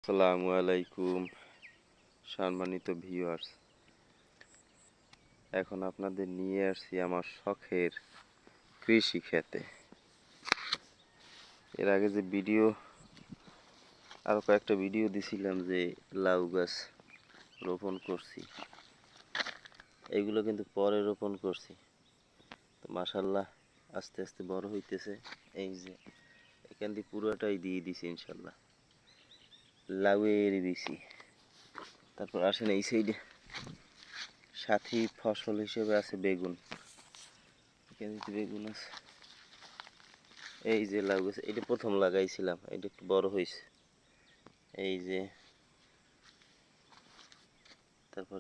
আসসালামু আলাইকুম সম্মানিত ভিউয়ার্স, এখন আপনাদের নিয়ে আসছি আমার শখের কৃষি ক্ষেতে। এর আগে যে আরো কয়েকটা ভিডিও দিছিলাম যে লাউ গাছ রোপণ করছি, এইগুলো কিন্তু পরে রোপণ করছি। তো মাশাল্লাহ আস্তে আস্তে বড় হইতেছে। এই যে এখান দিয়ে পুরোটাই দিয়ে দিছি ইনশাল্লাহ লাউয়ের বিচি। তারপর আসেন এই সাইডে সাথী ফসল হিসেবে আছে বেগুন। এখানে বেগুন আছে, এই যে লাউ গাছ, এটা প্রথম লাগাইছিলাম, এটা একটু বড় হয়েছে। এই যে তারপর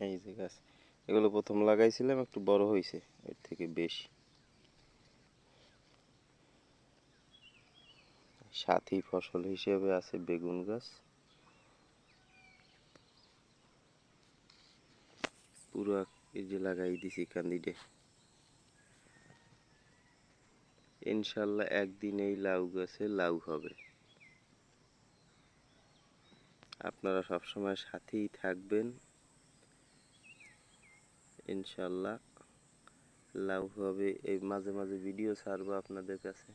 এই যে গাছ, এগুলো প্রথম লাগাইছিলাম, একটু বড় হয়েছে এর থেকে বেশি। সাথী ফসল হিসেবে আছে বেগুন গাছ। পুরো এই যে লাগাই দিছি কান্দিতে। ইনশাল্লাহ একদিন এই লাউ গাছে লাউ হবে। আপনারা সবসময় সাথেই থাকবেন, ইনশাল্লাহ লাউ হবে। এই মাঝে মাঝে ভিডিও ছাড়বো আপনাদের কাছে।